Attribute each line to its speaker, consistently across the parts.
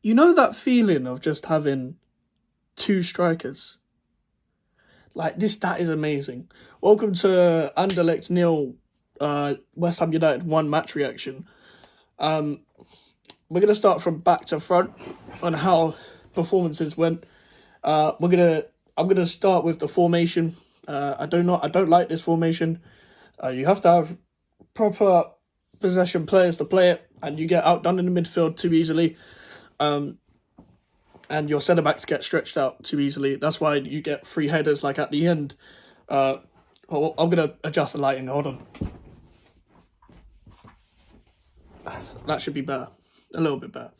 Speaker 1: You know that feeling of just having two strikers? Like this, that is amazing. Welcome to Anderlecht nil, West Ham United 1 match reaction. We're gonna start from back to front on how performances went. I'm gonna start with the formation. I don't like this formation. You have to have proper possession players to play it, and you get outdone in the midfield too easily. And your centre backs get stretched out too easily. That's why you get free headers like at the end. I'm gonna adjust the lighting. Hold on. That should be better, a little bit better.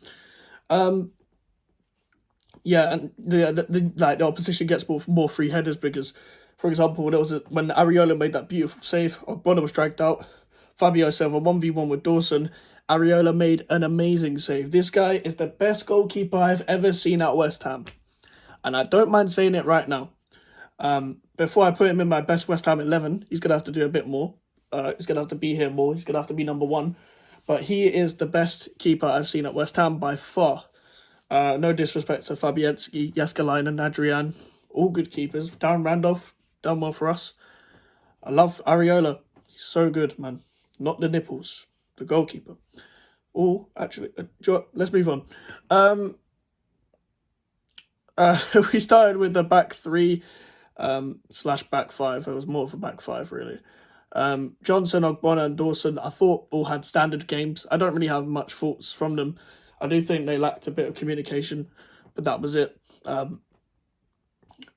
Speaker 1: Yeah, and the opposition gets more free headers because, for example, when Ariola made that beautiful save, Ogbon was dragged out. Fabio Silva 1v1 with Dawson. Ariola made an amazing save. This guy is the best goalkeeper I've ever seen at West Ham. And I don't mind saying it right now. Before I put him in my best West Ham 11, he's going to have to do a bit more. He's going to have to be here more. He's going to have to be number one. But he is the best keeper I've seen at West Ham by far. No disrespect to Fabianski, Jääskeläinen, Adrian. All good keepers. Darren Randolph, done well for us. I love Ariola. He's so good, man. Not the nipples. The goalkeeper. Oh, actually, let's move on. We started with the back three slash back five. It was more of a back five, really. Johnson, Ogbonna, and Dawson, I thought all had standard games. I don't really have much thoughts from them. I do think they lacked a bit of communication, but that was it. They're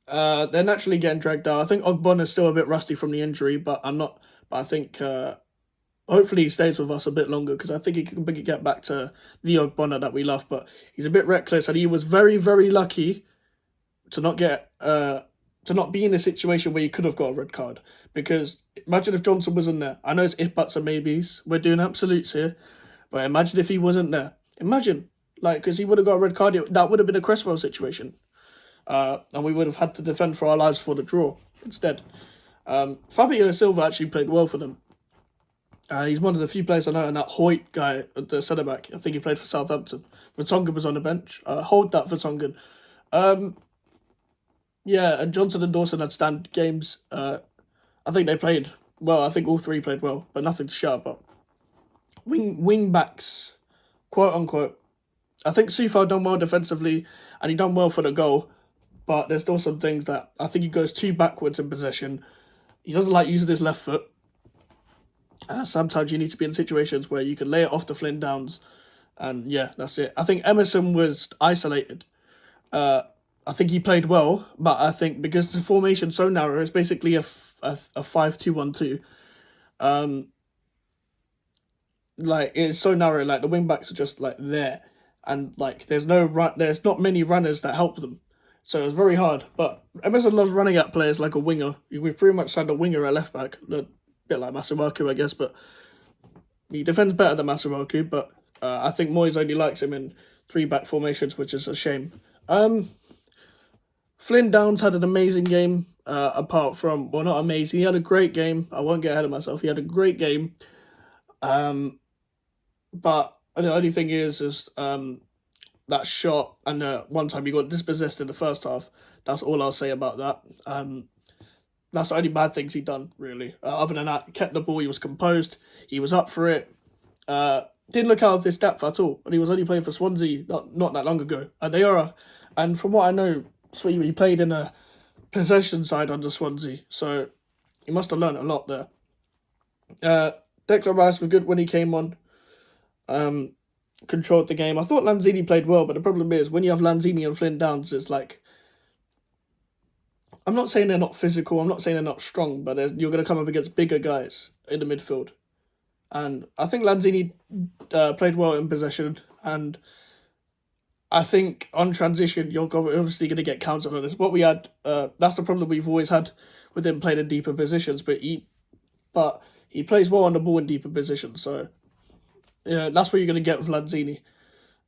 Speaker 1: naturally getting dragged out. I think Ogbon is still a bit rusty from the injury, but I think hopefully he stays with us a bit longer because I think he can get back to the Ogbonna that we love. But he's a bit reckless, and he was very, very lucky to not be in a situation where he could have got a red card. Because imagine if Johnson wasn't there. I know it's if, buts, and maybes. We're doing absolutes here, but imagine if he wasn't there. Imagine, because he would have got a red card. That would have been a Cresswell situation. And we would have had to defend for our lives for the draw instead. Fabio Silva actually played well for them. He's one of the few players I know, and that Hoyt guy, the centre-back, I think he played for Southampton. Vertonghen was on the bench. Hold that, Vertonghen. Yeah, and Johnson and Dawson had standard games. I think they played well. I think all three played well, but nothing to shout about. Wing backs, quote unquote. I think Sufo done well defensively, and he done well for the goal. But there's still some things that I think he goes too backwards in possession. He doesn't like using his left foot. Sometimes you need to be in situations where you can lay it off the Flynn Downs, and yeah, that's it. I think Emerson was isolated. I think he played well, but I think because the formation's so narrow, it's basically a 5-2-1-2. It's so narrow. The wing backs are just there, and there's not many runners that help them. So it's very hard. But Emerson loves running at players like a winger. We've pretty much signed a winger at left back, a bit like Masuaku, I guess, but he defends better than Masuaku. But I think Moyes only likes him in 3-back formations, which is a shame. Flynn Downs had an amazing game, apart from, well, not amazing. He had a great game. I won't get ahead of myself. He had a great game. But the only thing is that shot and one time he got dispossessed in the first half. That's all I'll say about that. That's the only bad things he done, really. Other than that, he kept the ball. He was composed. He was up for it. Didn't look out of this depth at all. And he was only playing for Swansea not that long ago. And they are, and from what I know, he played in a possession side under Swansea. So he must have learned a lot there. Declan Rice was good when he came on. Controlled the game. I thought Lanzini played well, but the problem is when you have Lanzini and Flynn Downs, it's I'm not saying they're not physical, I'm not saying they're not strong, but you're going to come up against bigger guys in the midfield. And I think Lanzini played well in possession, and I think on transition, you're obviously going to get counted on this. What we had, that's the problem we've always had with him playing in deeper positions, but he plays well on the ball in deeper positions, so yeah, that's what you're going to get with Lanzini.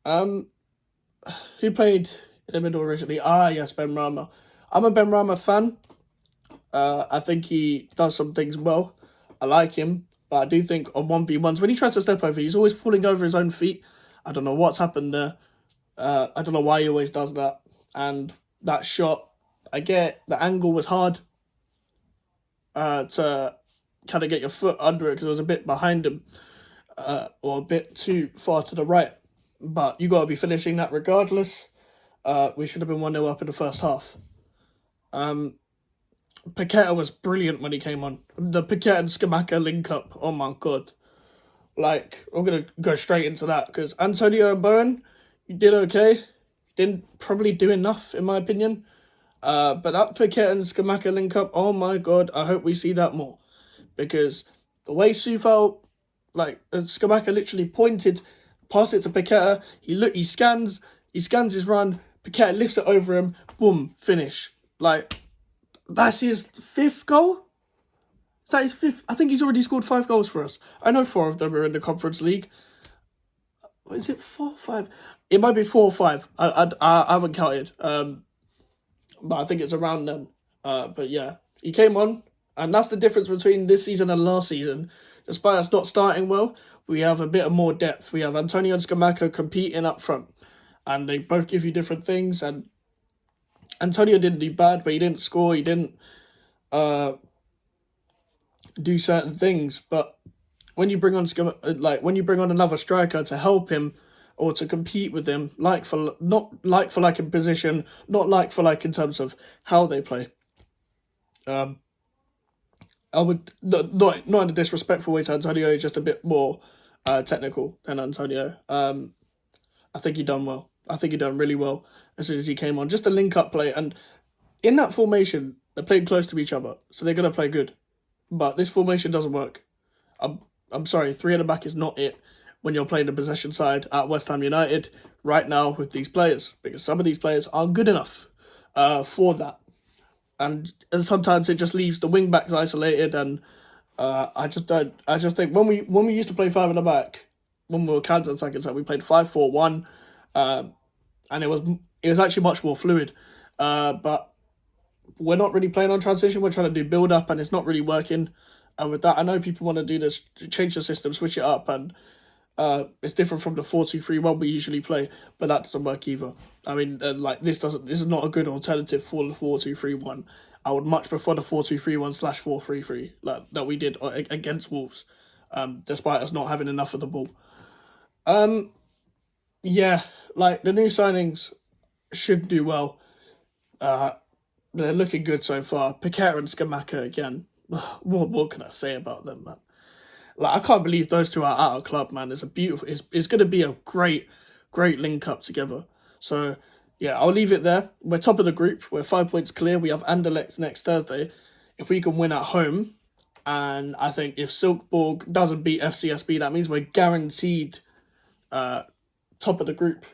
Speaker 1: Who played in the middle originally? Yes, Ben Rama. I'm a Ben Rama fan. I think he does some things well. I like him, but I do think on 1v1s, when he tries to step over, he's always falling over his own feet. I don't know what's happened there. I don't know why he always does that. And that shot, I get the angle was hard to kind of get your foot under it because it was a bit behind him, or a bit too far to the right. But you got to be finishing that regardless. We should have been 1-0 up in the first half. Paqueta was brilliant when he came on. The Paqueta and Scamacca link up, oh my god. Like, I'm going to go straight into that because Antonio and Bowen, you did okay. Didn't probably do enough, in my opinion. But that Paqueta and Scamacca link up, oh my god, I hope we see that more. Because the way Sufal, like, Scamacca literally pointed, pass it to Paqueta, he scans his run, Paqueta lifts it over him, boom, finish. Like, that's his 5th goal? Is that his 5th? I think he's already scored 5 goals for us. I know 4 of them are in the Conference League. Is it 4 or 5? It might be 4 or 5. I haven't counted. But I think it's around then. But yeah, he came on, and that's the difference between this season and last season. Despite us not starting well, we have a bit of more depth. We have Antonio and Scamacca competing up front, and they both give you different things. And Antonio didn't do bad, but he didn't score. He didn't do certain things. But when you bring on when you bring on another striker to help him or to compete with him, not like for like in position, not like for like in terms of how they play. I would not in a disrespectful way to Antonio, he's just a bit more technical than Antonio. I think he done well. I think he done really well as soon as he came on. Just a link-up play. And in that formation, they're playing close to each other, so they're going to play good. But this formation doesn't work. I'm sorry, 3 at the back is not it when you're playing the possession side at West Ham United right now with these players. Because some of these players aren't good enough for that. And sometimes it just leaves the wing-backs isolated. And I just think when we used to play 5 at the back, when we were counter-attacking, so we played 5-4-1. And it was actually much more fluid. But we're not really playing on transition. We're trying to do build up, and it's not really working. And with that, I know people want to do this, change the system, switch it up, and it's different from the 4-2-3-1 we usually play, but that doesn't work either. I mean, this is not a good alternative for the 4-2-3-1. I would much prefer the 4-2-3-1/4-3-3 that we did against Wolves, despite us not having enough of the ball. Yeah, the new signings should do well. They're looking good so far. Paqueta and Scamacca again. What more can I say about them, man? I can't believe those two are out of club, man. It's going to be a great link up together. So yeah, I'll leave it there. We're top of the group. We're 5 points clear. We have Anderlecht next Thursday. If we can win at home, and I think if Silkeborg doesn't beat FCSB, that means we're guaranteed top of the group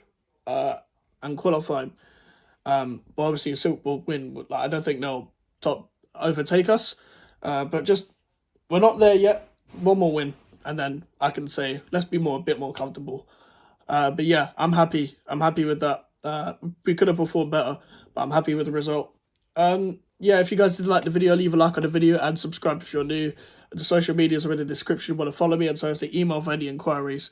Speaker 1: and qualifying. But obviously, if Silkeborg win, I don't think they'll overtake us. But just we're not there yet. 1 more win, and then I can say let's be a bit more comfortable. But yeah, I'm happy. I'm happy with that. We could have performed better, but I'm happy with the result. Yeah, if you guys did like the video, leave a like on the video and subscribe if you're new. The social medias are in the description. You want to follow me, and so is the email for any inquiries.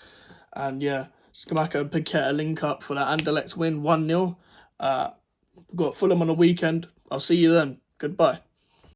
Speaker 1: And yeah, Scamacca and Paqueta link up for that Anderlecht win 1-0. We've got Fulham on the weekend. I'll see you then. Goodbye.